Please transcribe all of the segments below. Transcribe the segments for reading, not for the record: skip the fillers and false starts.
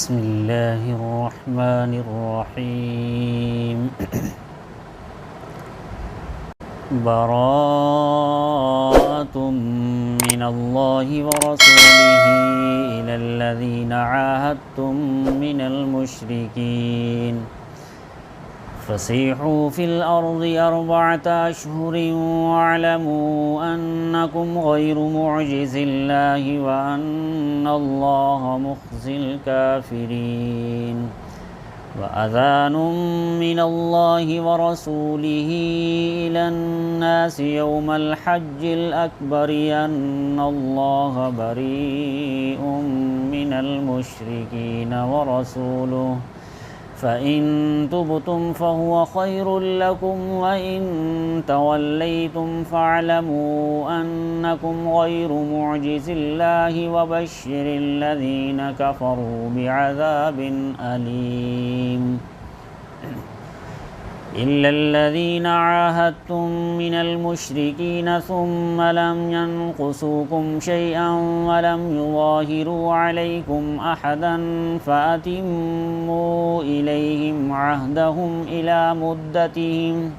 بسم الله الرحمن الرحيم براءة من الله ورسوله إلى الذين عاهدتم من المشركين فسيحوا في الأرض 4 أشهر واعلموا أنكم غير معجز الله وأن الله مخزي الكافرين وأذان من الله ورسوله إلى الناس يوم الحج الأكبر أن الله بريء من المشركين ورسوله فإن تبتم فهو خير لكم وإن توليتم فاعلموا أنكم غير معجز الله وبشر الذين كفروا بعذاب أليم إلا الذين عاهدتم من المشركين ثم لم ينقصوكم شيئا ولم يظاهروا عليكم أحدا فأتموا إليهم عهدهم إلى مدتهم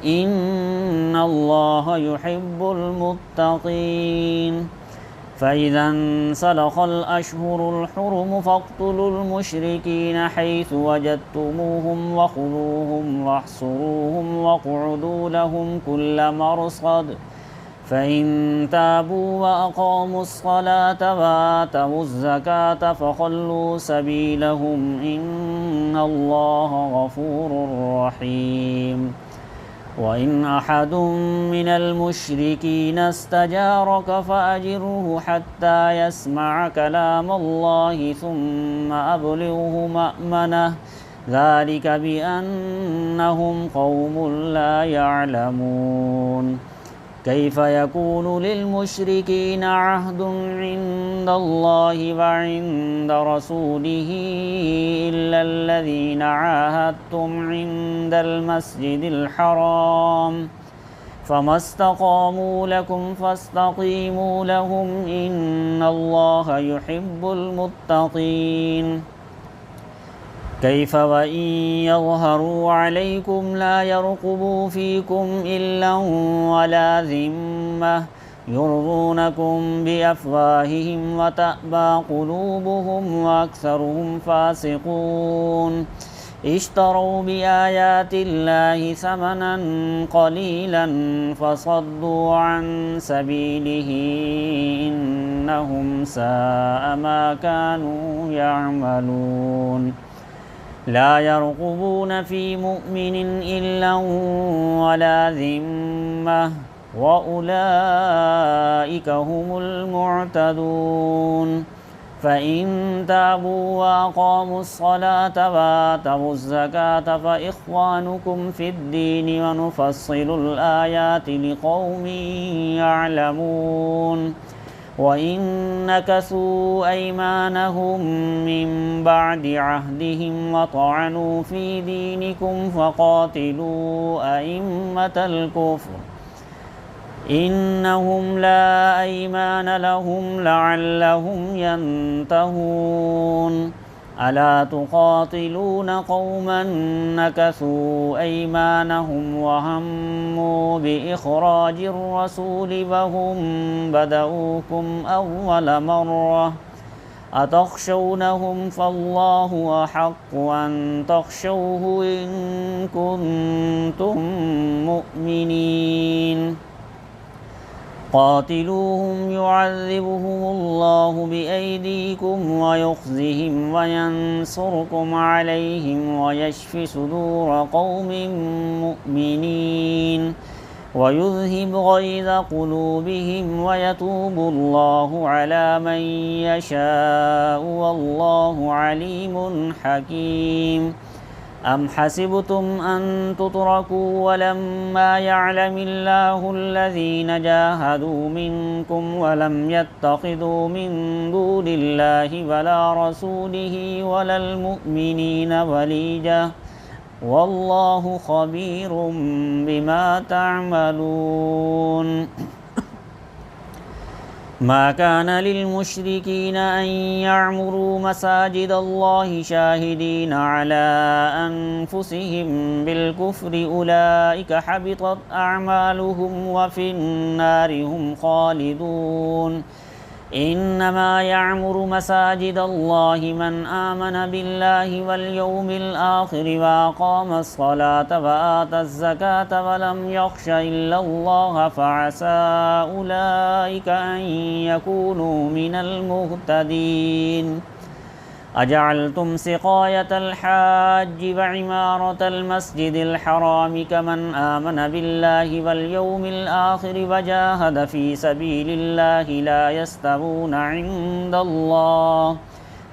إن الله يحب المتقين فإذا انسلخ الأشهر الحرم فاقتلوا المشركين حيث وجدتموهم وخذوهم واحصروهم واقعدوا لهم كل مرصد فإن تابوا وأقاموا الصلاة وآتوا الزكاة فخلوا سبيلهم إن الله غفور رحيم وإن أحد من المشركين استجارك فأجره حتى يسمع كلام الله ثم أبلغه مأمنه ذلك بأنهم قوم لا يعلمون كيف يكون للمشركين عهد عند الله وعند رسوله إلا الذين عاهدتم عند المسجد الحرام فما استقاموا لكم فاستقيموا لهم إن الله يحب المتقين كيف وإن يظهروا عليكم لا يرقبوا فيكم إلا ولا ذمة يرضونكم بأفواههم وتأبى قلوبهم وأكثرهم فاسقون اشتروا بآيات الله ثمنا قليلا فصدوا عن سبيله إنهم ساء ما كانوا يعملون لا يرقبون في مؤمن إلا ولا ذمة وأولئك هم المعتدون فإن تابوا وأقاموا الصلاة وآتوا الزكاة فإخوانكم في الدين ونفصل الآيات لقوم يعلمون وإن نكثوا أيمانهم من بعد عهدهم وطعنوا في دينكم فقاتلوا أئمة الكفر إنهم لا أيمان لهم لعلهم ينتهون ألا تقاتلون قوما نكثوا أيمانهم وهموا بإخراج الرسول وهم بدؤوكم أول مرة أتخشونهم فالله أحق أن تخشوه إن كنتم مؤمنين قاتلوهم يعذبهم الله بأيديكم ويخزهم وينصركم عليهم ويشف صدور قوم مؤمنين ويذهب غيظ قلوبهم ويتوب الله على من يشاء والله عليم حكيم أم حسبتم أن تتركوا ولما يعلم الله الذين جاهدوا منكم ولم يتخذوا من دون الله ولا رسوله ولا المؤمنين وليجة والله خبير بما تعملون ما كان للمشركين أن يعمروا مساجد الله شاهدين على أنفسهم بالكفر أولئك حبطت أعمالهم وفي النار هم خالدون إنما يعمر مساجد الله من آمن بالله واليوم الآخر وأقام الصلاة وآتى الزكاة ولم يخش إلا الله فعسى أولئك أن يكونوا من المهتدين أجعلتم سقاية الحاج وعمارة المسجد الحرام كمن آمن بالله واليوم الآخر وجاهد في سبيل الله لا يستوون عند الله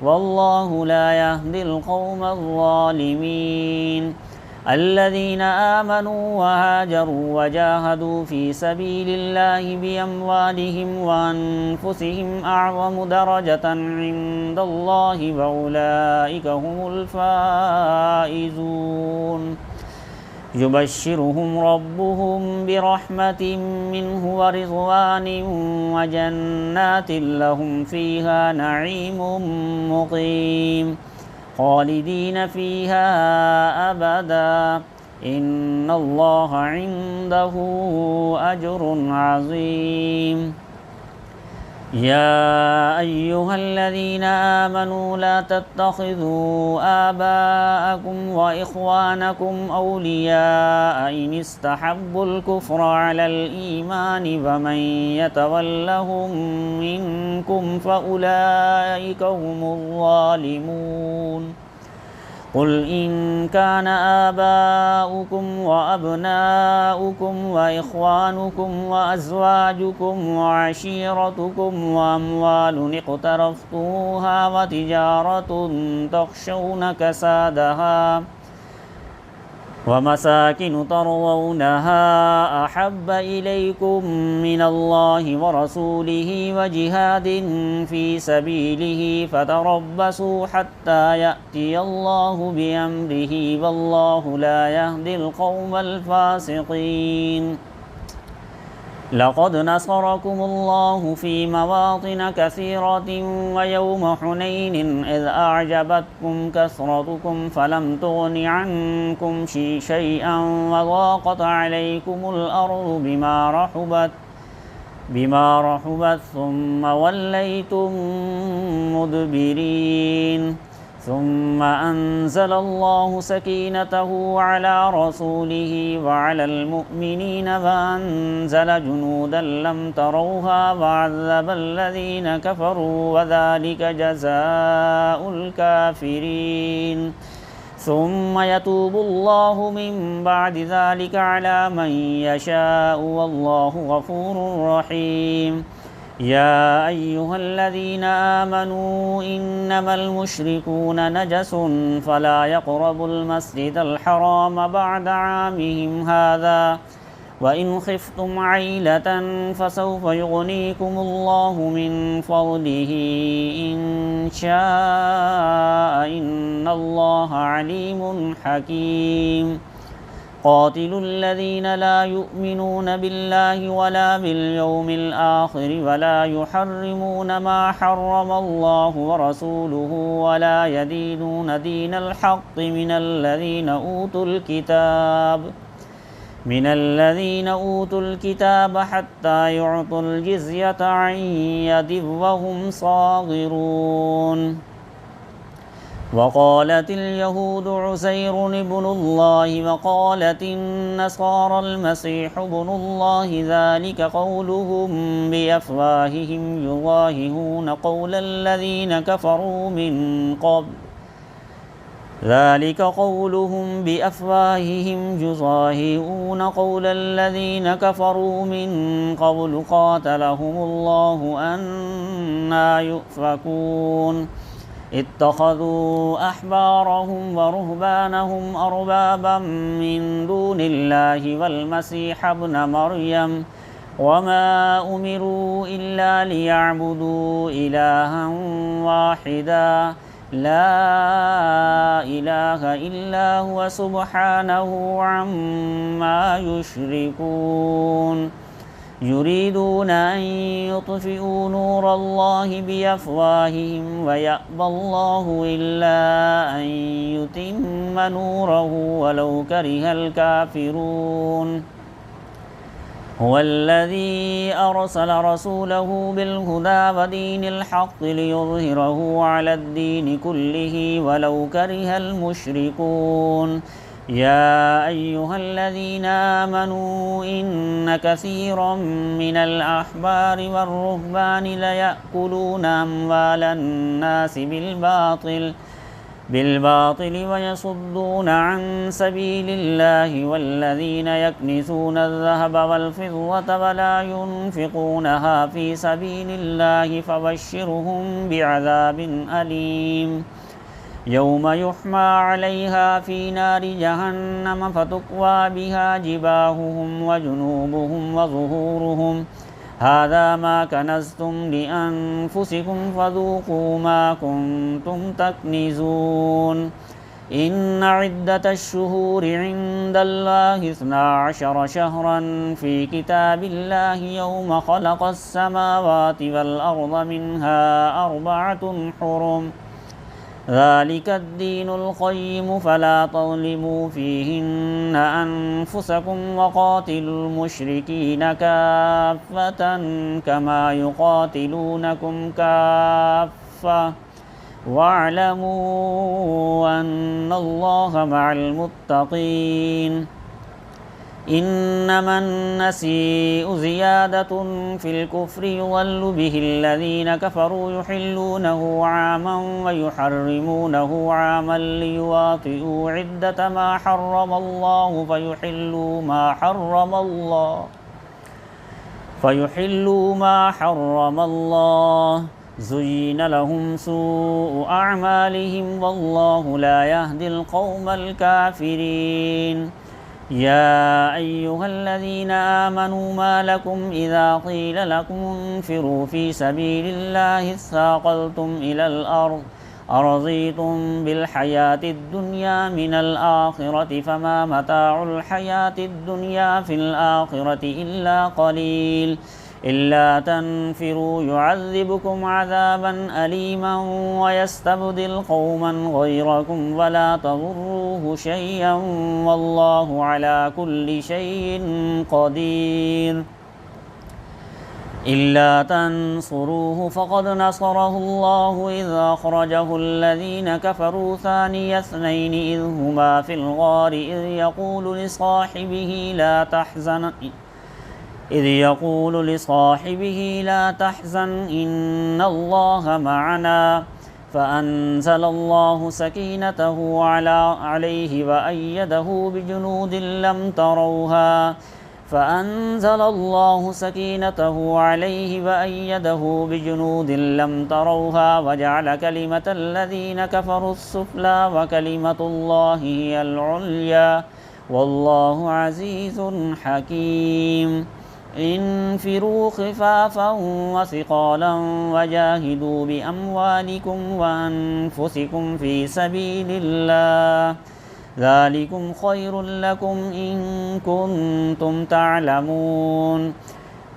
والله لا يهدي القوم الظالمين الذين آمنوا وهاجروا وجاهدوا في سبيل الله بأموالهم وأنفسهم أعظم درجة عند الله وأولئك هم الفائزون يبشرهم ربهم برحمة منه ورضوان وجنات لهم فيها نعيم مقيم خالدين فيها أبدا إن الله عنده أجر عظيم يا أيها الذين آمنوا لا تتخذوا آباءكم وإخوانكم أولياء إن استحبوا الكفر على الإيمان ومن يتولهم منكم فأولئك هم الظالمون قل إن كان آباؤكم وأبناؤكم وإخوانكم وأزواجكم وعشيرتكم وأموال اقترفتموها وتجارة تخشون كسادها ومساكن ترضونها أحب إليكم من الله ورسوله وجهاد في سبيله فتربصوا حتى يأتي الله بأمره والله لا يهدي القوم الفاسقين لقد نصركم الله في مواطن كثيرة ويوم حنين إذ أعجبتكم كثرتكم فلم تغن عنكم شيئا وضاقت عليكم الأرض بما رحبت ثم وليتم مدبرين ثم أنزل الله سكينته على رسوله وعلى المؤمنين وأنزل جنودا لم تروها وعذب الذين كفروا وذلك جزاء الكافرين ثم يتوب الله من بعد ذلك على من يشاء والله غفور رحيم يا أيها الذين آمنوا إنما المشركون نجس فلا يقربوا المسجد الحرام بعد عامهم هذا وإن خفتم عيلة فسوف يغنيكم الله من فضله إن شاء إن الله عليم حكيم قاتلوا الذين لا يؤمنون بالله ولا باليوم الآخر ولا يحرمون ما حرم الله ورسوله ولا يدينون دين الحق من الذين أوتوا الكتاب حتى يعطوا الجزية عن يد وهم صاغرون وقالت اليهود عزير ابن الله وقالت النصارى المسيح ابن الله ذلك قولهم بأفواههم يضاهئون قول الذين كفروا من قبل قاتلهم الله أنى يؤفكون اتخذوا أحبارهم ورهبانهم أربابا من دون الله والمسيح ابن مريم وما أمروا إلا ليعبدوا إلها واحدا لا إله إلا هو سبحانه عما يشركون يريدون أن يطفئوا نور الله بأفواههم ويأبى الله إلا أن يتم نوره ولو كره الكافرون هو الذي أرسل رسوله بالهدى ودين الحق ليظهره على الدين كله ولو كره المشركون يا أيها الذين آمنوا إن كثيرا من الأحبار والرهبان ليأكلون أموال الناس بالباطل ويصدون عن سبيل الله والذين يكنزون الذهب والفضة ولا ينفقونها في سبيل الله فبشرهم بعذاب أليم يوم يحمى عليها في نار جهنم فتكوى بها جباههم وجنوبهم وظهورهم هذا ما كنزتم لأنفسكم فذوقوا ما كنتم تكنزون إن عدة الشهور عند الله 12 شهرا في كتاب الله يوم خلق السماوات والأرض منها 4 حرم ذلك الدين القيم فلا تظلموا فيهن أنفسكم وقاتلوا المشركين كافة كما يقاتلونكم كافة واعلموا أن الله مع المتقين إنما النسيء زيادة في الكفر يضل به الذين كفروا يحلونه عاما ويحرمونه عاما ليواطئوا عدة ما حرم الله فيحلوا ما حرم الله زين لهم سوء أعمالهم والله لا يهدي القوم الكافرين يا أيها الذين آمنوا ما لكم إذا قيل لكم انفروا في سبيل الله اثاقلتم إلى الأرض أرضيتم بالحياة الدنيا من الآخرة فما متاع الحياة الدنيا في الآخرة إلا قليل إلا تنفروا يعذبكم عذابا أليما ويستبدل قوما غيركم ولا تضروه شيئا والله على كل شيء قدير إلا تنصروه فقد نصره الله إذ أخرجه الذين كفروا ثاني اثنين إذ هما في الغار إذ يقول لصاحبه لا تحزن إن الله معنا فأنزل الله سكينته عليه وأيده بجنود لم تروها وجعل كلمة الذين كفروا السفلى وكلمة الله هي العليا والله عزيز حكيم انفروا خفافا وثقالا وجاهدوا بأموالكم وأنفسكم في سبيل الله ذلكم خير لكم إن كنتم تعلمون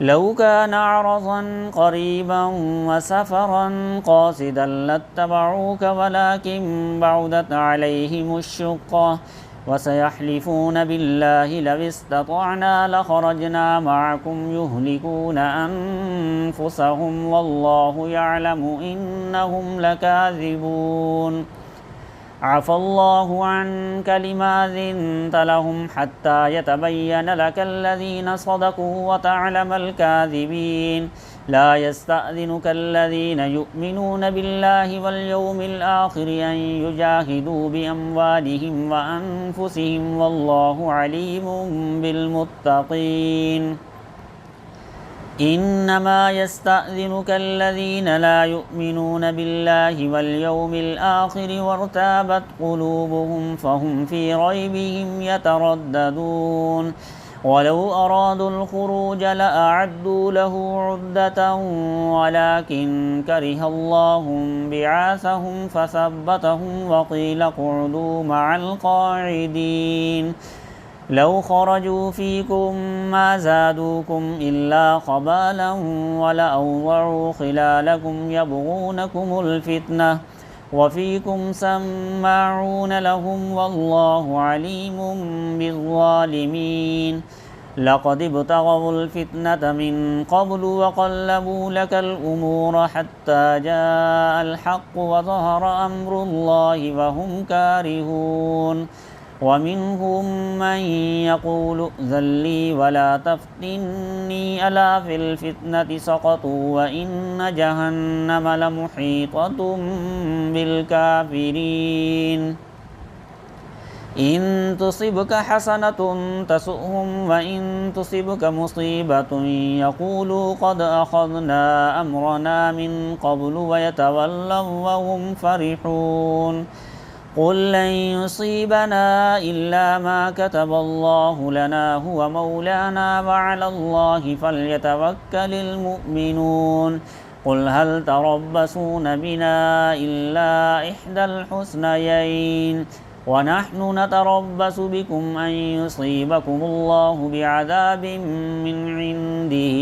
لو كان عرضا قريبا وسفرا قاصدا لاتبعوك ولكن بعدت عليهم الشقة وسيحلفون بالله لو استطعنا لخرجنا معكم يهلكون أنفسهم والله يعلم إنهم لكاذبون عفى الله عنك لما أذنت لهم حتى يتبين لك الذين صدقوا وتعلم الكاذبين لا يستأذنك الذين يؤمنون بالله واليوم الآخر أن يجاهدوا بأموالهم وأنفسهم والله عليم بالمتقين إنما يستأذنك الذين لا يؤمنون بالله واليوم الآخر وارتابت قلوبهم فهم في ريبهم يترددون ولو أرادوا الخروج لأعدوا له عدة ولكن كره الله بعاثهم فثبتهم وقيل اقعدوا مع القاعدين لو خرجوا فيكم ما زادوكم إلا خبالا ولأوضعوا خلالكم يبغونكم الفتنة وفيكم سماعون لهم والله عليم بالظالمين لقد ابتغوا الفتنة من قبل وقلبوا لك الأمور حتى جاء الحق وظهر أمر الله وهم كارهون ومنهم من يقول ائذن لي ولا تفتني ألا في الفتنة سقطوا وإن جهنم لمحيطة بالكافرين إن تصبك حسنة تسؤهم وإن تصبك مصيبة يقولوا قد أخذنا أمرنا من قبل ويتولوا وهم فرحون قل لن يصيبنا إلا ما كتب الله لنا هو مولانا وعلى الله فليتوكل المؤمنون قل هل تربصون بنا إلا إحدى الحسنيين ونحن نتربص بكم أن يصيبكم الله بعذاب من عنده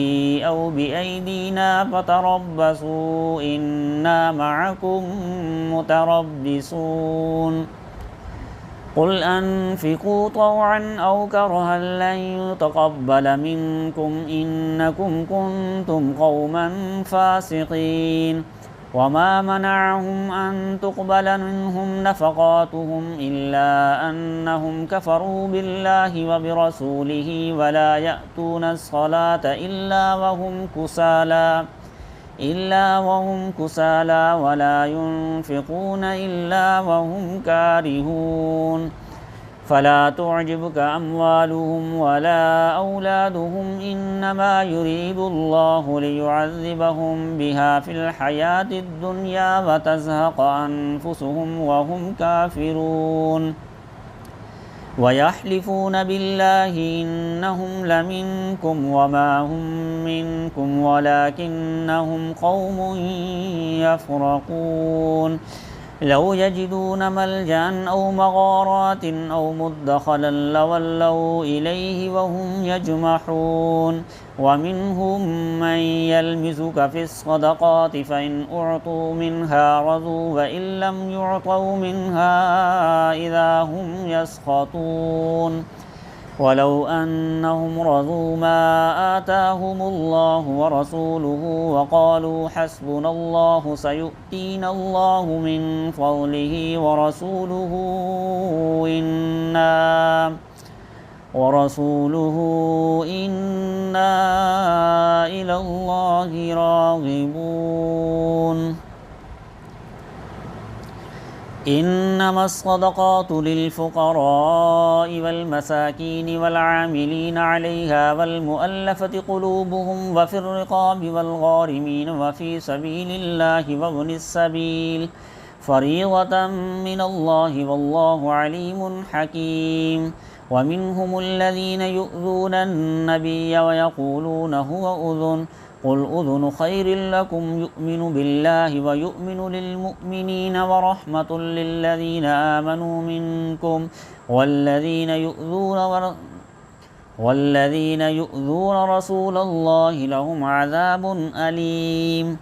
أو بأيدينا فتربصوا إنا معكم متربصون قل أنفقوا طوعا أو كرها لن يتقبل منكم إنكم كنتم قوما فاسقين وما منعهم أن تقبل منهم نفقاتهم إلا أنهم كفروا بالله وبرسوله ولا يأتون الصلاة إلا وهم كسالى ولا ينفقون إلا وهم كارهون فلا تعجبك أموالهم ولا أولادهم إنما يريد الله ليعذبهم بها في الحياة الدنيا وتزهق أنفسهم وهم كافرون ويحلفون بالله إنهم لمنكم وما هم منكم ولكنهم قوم يفرقون لو يجدون ملجأ أو مغارات أو مدخلا لولوا إليه وهم يجمحون ومنهم من يلمزك في الصدقات فإن أعطوا منها رضوا وإن لم يعطوا منها إذا هم يسخطون ولو أنهم رضوا ما آتاهم الله ورسوله وقالوا حسبنا الله سيؤتينا الله من فضله ورسوله إنا إلى الله راغبون إنما الصدقات للفقراء والمساكين والعاملين عليها والمؤلفة قلوبهم وفي الرقاب والغارمين وفي سبيل الله وابن السبيل فريضة من الله والله عليم حكيم ومنهم الذين يؤذون النبي ويقولون هو أذن قل أذن خير لكم يؤمن بالله ويؤمن للمؤمنين ورحمة للذين آمنوا منكم والذين يؤذون رسول الله لهم عذاب أليم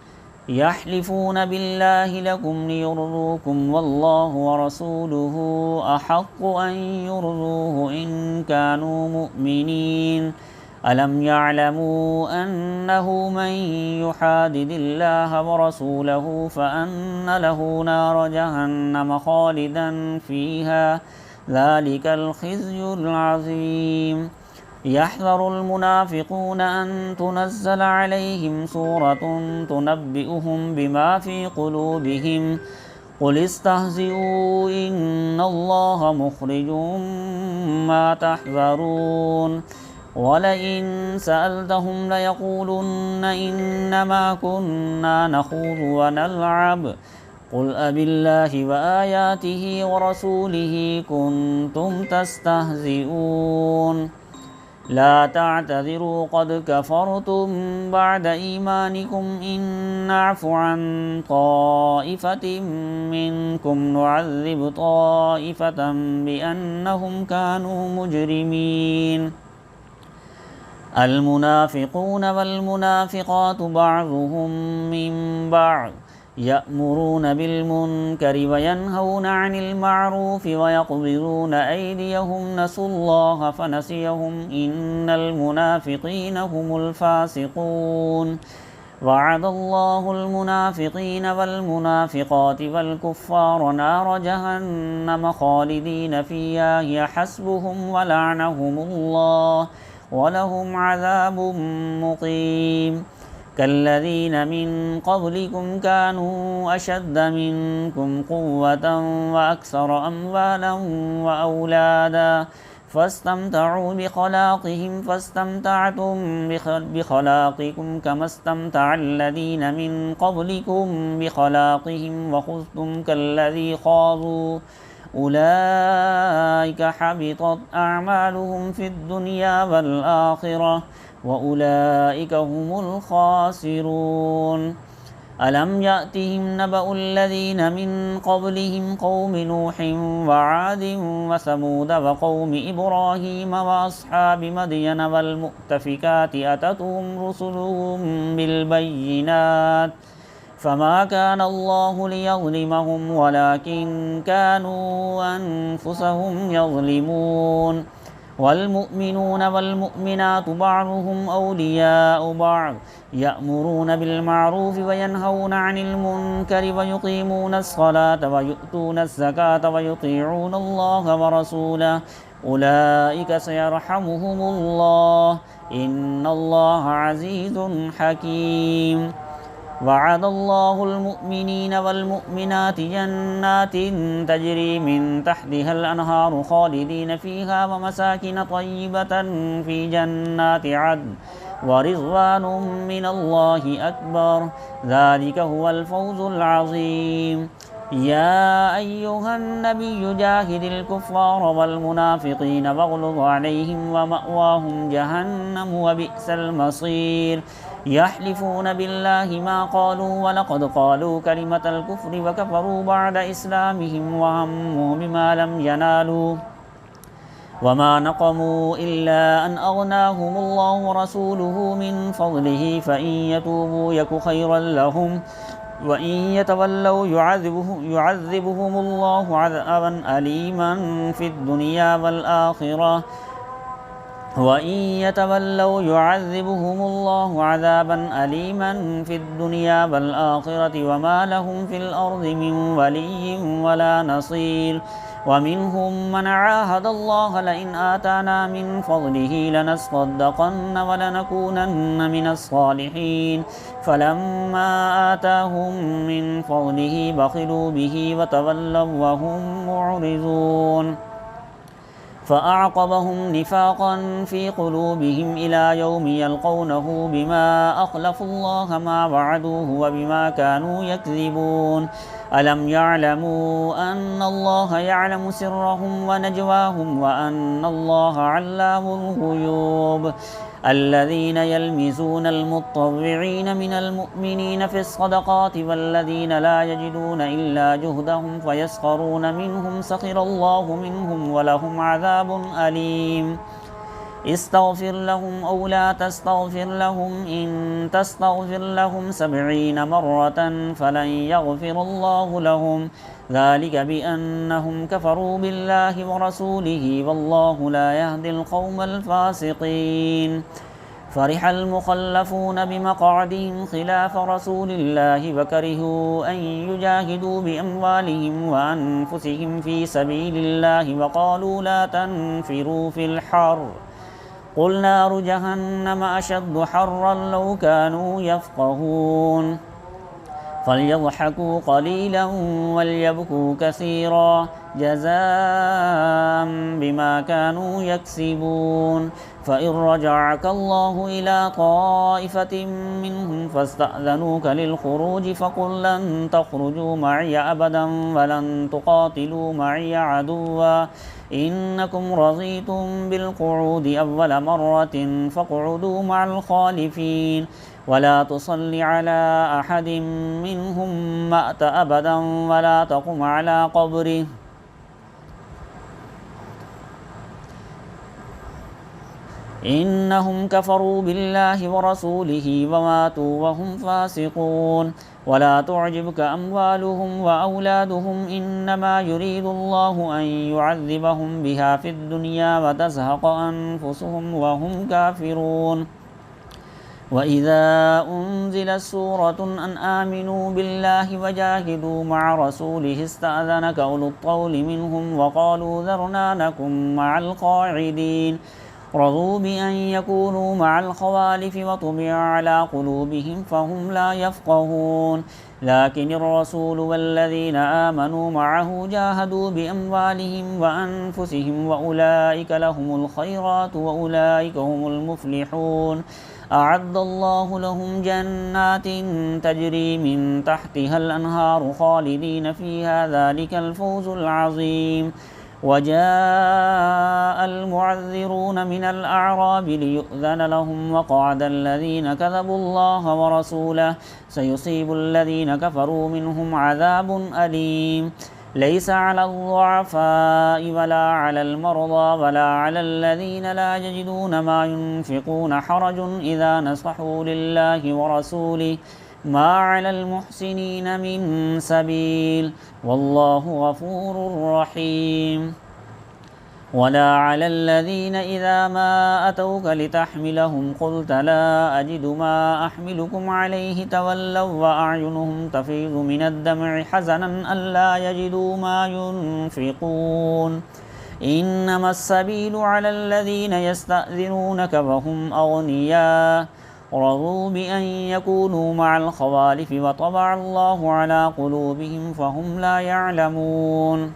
يحلفون بالله لكم ليرضوكم والله ورسوله أحق أن يرضوه إن كانوا مؤمنين ألم يعلموا أنه من يحادد الله ورسوله فأن له نار جهنم خالدا فيها ذلك الخزي العظيم يحذر المنافقون أن تنزل عليهم سورة تنبئهم بما في قلوبهم قل استهزئوا إن الله مخرج ما تحذرون ولئن سألتهم ليقولن إنما كنا نخوض ونلعب قل أبالله وآياته ورسوله كنتم تستهزئون لا تعتذروا قد كفرتم بعد إيمانكم إن نعف عن طائفة منكم نعذب طائفة بأنهم كانوا مجرمين. المنافقون والمنافقات بعضهم من بعض يأمرون بالمنكر وينهون عن المعروف ويقبضون أيديهم نسوا الله فنسيهم إن المنافقين هم الفاسقون. وعد الله المنافقين والمنافقات والكفار نار جهنم خالدين فيها هي حسبهم ولعنهم الله ولهم عذاب مقيم. كالذين من قبلكم كانوا أشد منكم قوة وأكثر أموالا وأولادا فاستمتعوا بخلاقهم فاستمتعتم بخلاقكم كما استمتع الذين من قبلكم بخلاقهم وخذتم كالذي خاضوا أولئك حبطت أعمالهم في الدنيا والآخرة وأولئك هم الخاسرون. ألم يأتهم نبأ الذين من قبلهم قوم نوح وعاد وثمود وقوم إبراهيم وأصحاب مدين والمؤتفكات أتتهم رسلهم بالبينات فما كان الله ليظلمهم ولكن كانوا أنفسهم يظلمون. والمؤمنون والمؤمنات بعضهم أولياء بعض يأمرون بالمعروف وينهون عن المنكر ويقيمون الصلاة ويؤتون الزكاة ويطيعون الله ورسوله أولئك سيرحمهم الله إن الله عزيز حكيم. وعد الله المؤمنين والمؤمنات جنات تجري من تحتها الأنهار خالدين فيها ومساكن طيبة في جنات عدن ورضوان من الله أكبر ذلك هو الفوز العظيم. يا أيها النبي جاهد الكفار والمنافقين واغلظ عليهم ومأواهم جهنم وبئس المصير. يحلفون بالله ما قالوا ولقد قالوا كلمة الكفر وكفروا بعد إسلامهم وهموا بما لم ينالوا وما نقموا إلا أن أغناهم الله ورسوله من فضله فإن يتوبوا يك خيرا لهم وإن يتولوا يعذبهم الله عذابا أليما في الدنيا والآخرة وإن يتولوا يعذبهم الله عذابا أليما في الدنيا والآخرة وما لهم في الأرض من ولي ولا نصير. ومنهم من عاهد الله لئن آتانا من فضله لنصدقن ولنكونن من الصالحين فلما آتاهم من فضله بخلوا به وتولوا وهم معرضون. فأعقبهم نفاقا في قلوبهم إلى يوم يلقونه بما أخلفوا الله ما وعدوه وبما كانوا يكذبون. ألم يعلموا أن الله يعلم سرهم ونجواهم وأن الله علام الغيوب. الذين يلمزون المطوعين من المؤمنين في الصدقات والذين لا يجدون إلا جهدهم فيسخرون منهم سخر الله منهم ولهم عذاب أليم. استغفر لهم أو لا تستغفر لهم إن تستغفر لهم 70 مرة فلن يغفر الله لهم ذلك بأنهم كفروا بالله ورسوله والله لا يهدي القوم الفاسقين. فرح المخلفون بمقعدهم خلاف رسول الله وكرهوا أن يجاهدوا بأموالهم وأنفسهم في سبيل الله وقالوا لا تنفروا في الحر قل نار جهنم أشد حرا لو كانوا يفقهون. فليضحكوا قليلا وليبكوا كثيرا جزاء بما كانوا يكسبون. فإن رجعك الله إلى طائفة منهم فاستأذنوك للخروج فقل لن تخرجوا معي أبدا ولن تقاتلوا معي عدوا إنكم رضيتم بالقعود أول مرة فاقعدوا مع الخالفين ولا تصل على أحد منهم مات أبدا ولا تقم على قبره إنهم كفروا بالله ورسوله وماتوا وهم فاسقون ولا تعجبك أموالهم وأولادهم إنما يريد الله أن يعذبهم بها في الدنيا وتزهق أنفسهم وهم كافرون وإذا أنزلت سورة أن آمنوا بالله وجاهدوا مع رسوله استأذنك أولو الطول منهم وقالوا ذرنا نكن مع القاعدين رضوا بأن يكونوا مع الخوالف وطبع على قلوبهم فهم لا يفقهون لكن الرسول والذين آمنوا معه جاهدوا بأموالهم وأنفسهم وأولئك لهم الخيرات وأولئك هم المفلحون أعد الله لهم جنات تجري من تحتها الأنهار خالدين فيها ذلك الفوز العظيم وجاء المعذرون من الأعراب ليؤذن لهم وقعد الذين كذبوا الله ورسوله سيصيب الذين كفروا منهم عذاب أليم ليس على الضعفاء ولا على المرضى ولا على الذين لا يجدون ما ينفقون حرج إذا نصحوا لله ورسوله ما على المحسنين من سبيل والله غفور رحيم ولا على الذين إذا ما أتوك لتحملهم قلت لا أجد ما أحملكم عليه تولوا وأعينهم تفيض من الدمع حزنا ألا يجدوا ما ينفقون إنما السبيل على الذين يستأذنونك وهم أغنياء رضوا بأن يكونوا مع الخوالف وطبع الله على قلوبهم فهم لا يعلمون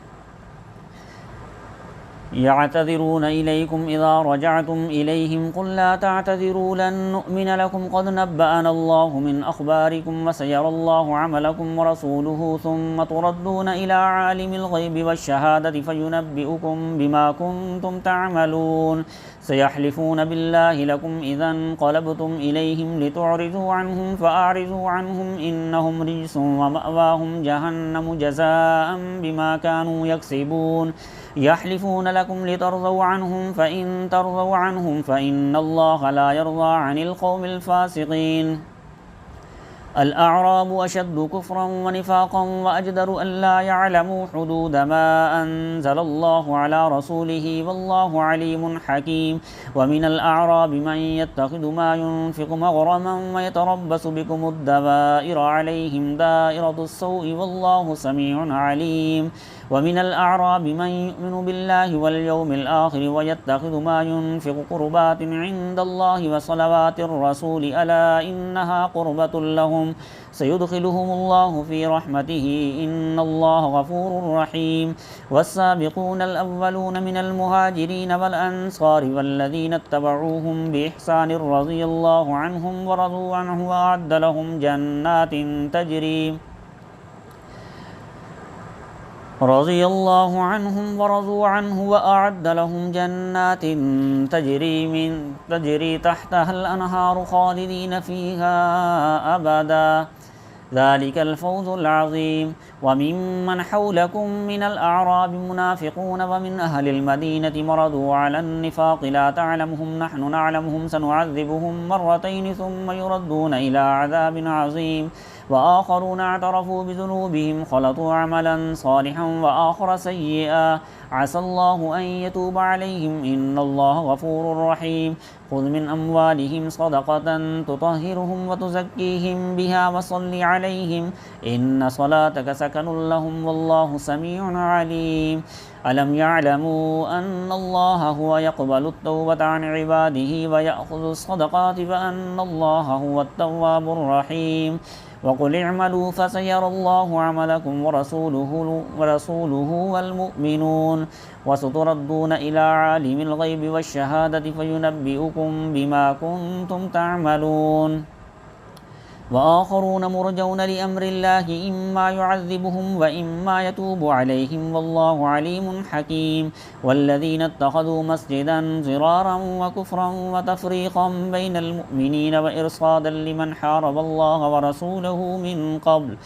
يعتذرون إليكم إذا رجعتم إليهم قل لا تعتذروا لن نؤمن لكم قد نبأنا الله من أخباركم وسيرى الله عملكم ورسوله ثم تردون إلى عالم الغيب والشهادة فينبئكم بما كنتم تعملون سيحلفون بالله لكم إذا انقلبتم إليهم لتعرضوا عنهم فأعرضوا عنهم إنهم رجس ومأواهم جهنم جزاء بما كانوا يكسبون يحلفون لكم لترضوا عنهم فإن ترضوا عنهم فإن الله لا يرضى عن القوم الفاسقين الأعراب أشد كفرا ونفاقا وأجدر ألا يعلموا حدود ما أنزل الله على رسوله والله عليم حكيم ومن الأعراب من يتخذ ما ينفق مغرما ويتربص بكم الدوائر عليهم دائرة السوء والله سميع عليم ومن الأعراب من يؤمن بالله واليوم الآخر ويتخذ ما ينفق قربات عند الله وصلوات الرسول ألا إنها قربة لهم سيدخلهم الله في رحمته إن الله غفور رحيم والسابقون الأولون من المهاجرين والأنصار والذين اتبعوهم بإحسان رضي الله عنهم ورضوا عنه وأعد لهم جنات تجري رضي الله عنهم ورضوا عنه وأعد لهم جنات تجري تحتها الأنهار خالدين فيها أبدا ذلك الفوز العظيم وممن حولكم من الأعراب منافقون ومن أهل المدينة مرضوا على النفاق لا تعلمهم نحن نعلمهم سنعذبهم مرتين ثم يردون إلى عذاب عظيم وآخرون اعترفوا بذنوبهم خلطوا عملا صالحا وآخر سيئا عسى الله أن يتوب عليهم إن الله غفور رحيم خذ من أموالهم صدقة تطهرهم وتزكيهم بها وصل عليهم إن صلاتك سكن لهم والله سميع عليم ألم يعلموا أن الله هو يقبل التوبة عن عباده ويأخذ الصدقات وأن الله هو التواب الرحيم وقل اعملوا فسيرى الله عملكم ورسوله والمؤمنون وستردون إلى عالم الغيب والشهادة فينبئكم بما كنتم تعملون وآخرون مرجون لأمر الله إما يعذبهم وإما يتوب عليهم والله عليم حكيم والذين اتخذوا مسجدا ضرارا وكفرا وتفريقا بين المؤمنين وإرصادا لمن حارب الله ورسوله من قبل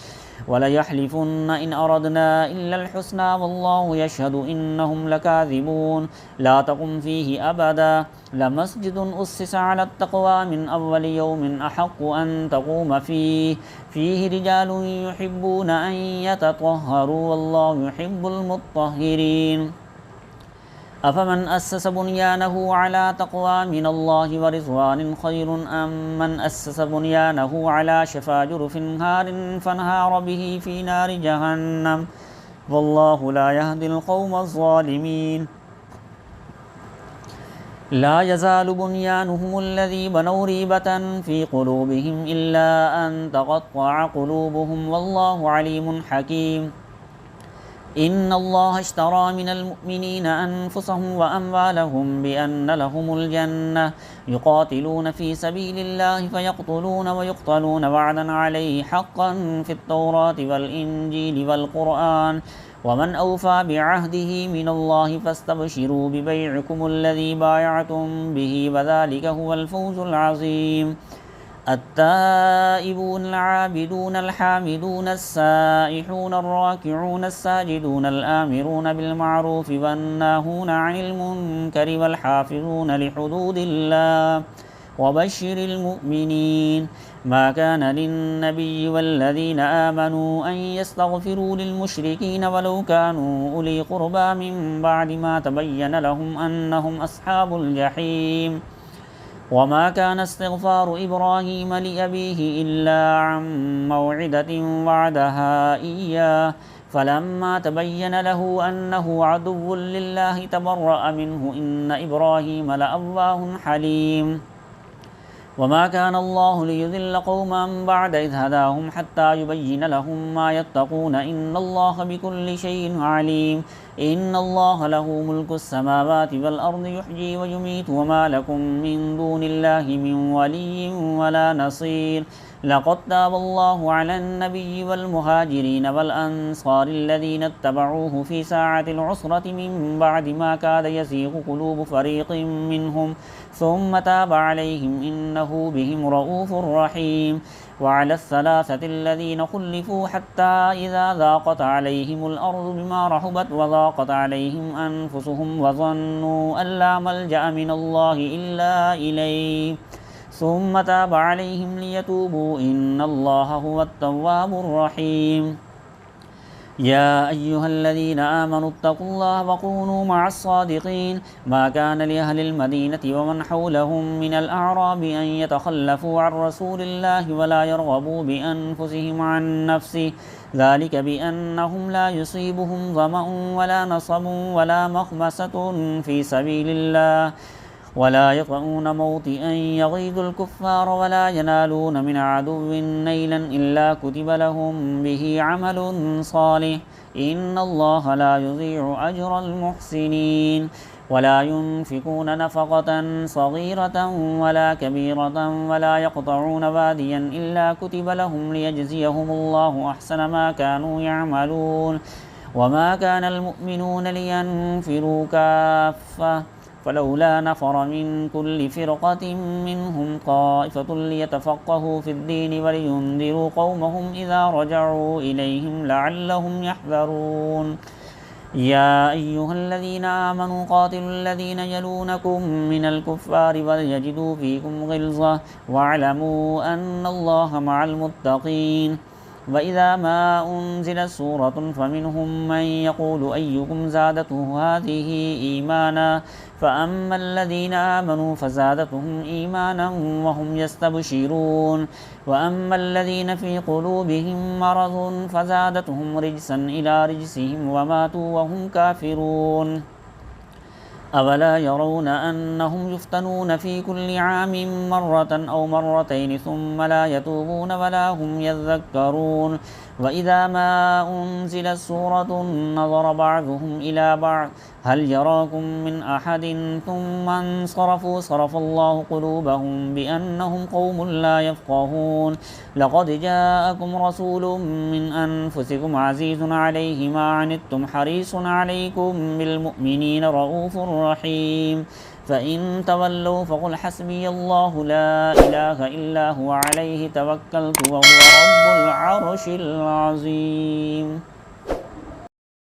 وليحلفن إن أردنا إلا الحسنى والله يشهد إنهم لكاذبون لا تقم فيه أبدا لمسجد أسس على التقوى من أول يوم أحق أن تقوم فيه رجال يحبون أن يتطهروا والله يحب المطهرين أفمن أسس بنيانه على تقوى من الله ورضوان خير أم من أسس بنيانه على شفا جرف هار فانهار به في نار جهنم والله لا يهدي القوم الظالمين لا يزال بنيانهم الذي بنوا ريبة في قلوبهم إلا أن تقطع قلوبهم والله عليم حكيم إن الله اشترى من المؤمنين أنفسهم وأموالهم بأن لهم الجنة يقاتلون في سبيل الله فيقتلون ويقتلون وعدا عليه حقا في التوراة والإنجيل والقرآن ومن أوفى بعهده من الله فاستبشروا ببيعكم الذي بايعتم به وذلك هو الفوز العظيم التائبون العابدون الحامدون السائحون الراكعون الساجدون الآمرون بالمعروف والناهون عن المنكر والحافظون لحدود الله وبشر المؤمنين ما كان للنبي والذين آمنوا أن يستغفروا للمشركين ولو كانوا أولي قربى من بعد ما تبين لهم أنهم أصحاب الجحيم وما كان استغفار إبراهيم لأبيه إلا عن موعدة وعدها إياه فلما تبين له أنه عدو لله تبرأ منه إن إبراهيم لأواه حليم وما كان الله ليذل قوما بعد إذ هداهم حتى يبين لهم ما يتقون إن الله بكل شيء عليم إن الله له ملك السماوات والأرض يحيي ويميت وما لكم من دون الله من ولي ولا نصير لقد تاب الله على النبي والمهاجرين والأنصار الذين اتبعوه في ساعة العسرة من بعد ما كاد يزيغ قلوب فريق منهم ثم تاب عليهم إنه بهم رؤوف رحيم وعلى الثلاثة الذين خلفوا حتى إذا ضاقت عليهم الأرض بما رحبت وضاقت عليهم أنفسهم وظنوا أن لا ملجأ من الله إلا إليه ثم تاب عليهم ليتوبوا إن الله هو التواب الرحيم يا أيها الذين آمنوا اتقوا الله وكونوا مع الصادقين ما كان لأهل المدينة ومن حولهم من الأعراب أن يتخلفوا عن رسول الله ولا يرغبوا بأنفسهم عن نفسه ذلك بأنهم لا يصيبهم ظمأ ولا نصب ولا مخمسة في سبيل الله ولا يطؤون موطئا يغيظ الكفار ولا ينالون من عدو نيلا إلا كتب لهم به عمل صالح إن الله لا يضيع أجر المحسنين ولا ينفقون نفقة صغيرة ولا كبيرة ولا يقطعون واديا إلا كتب لهم ليجزيهم الله أحسن ما كانوا يعملون وما كان المؤمنون لينفروا كافة فلولا نفر من كل فرقة منهم طائفة ليتفقهوا في الدين ولينذروا قومهم إذا رجعوا إليهم لعلهم يحذرون يا أيها الذين آمنوا قاتلوا الذين يلونكم من الكفار وليجدوا فيكم غلظة واعلموا أن الله مع المتقين وإذا ما أنزلت سورة فمنهم من يقول أيكم زادته هذه إيمانا فأما الذين آمنوا فزادتهم إيمانا وهم يستبشرون وأما الذين في قلوبهم مرض فزادتهم رجسا إلى رجسهم وماتوا وهم كافرون أولا يرون أنهم يفتنون في كل عام مرة أو مرتين ثم لا يتوبون ولا هم يذكرون وإذا ما أنزلت سورة نظر بعضهم إلى بعض هل يراكم من أحد ثم انصرفوا صرف الله قلوبهم بأنهم قوم لا يفقهون لقد جاءكم رسول من أنفسكم عزيز عليه ما عنتم حريص عليكم بالمؤمنين رؤوف رحيم فإن تولوا فقل حسبي الله لا إله إلا هو عليه توكلت وهو رب العرش العظيم.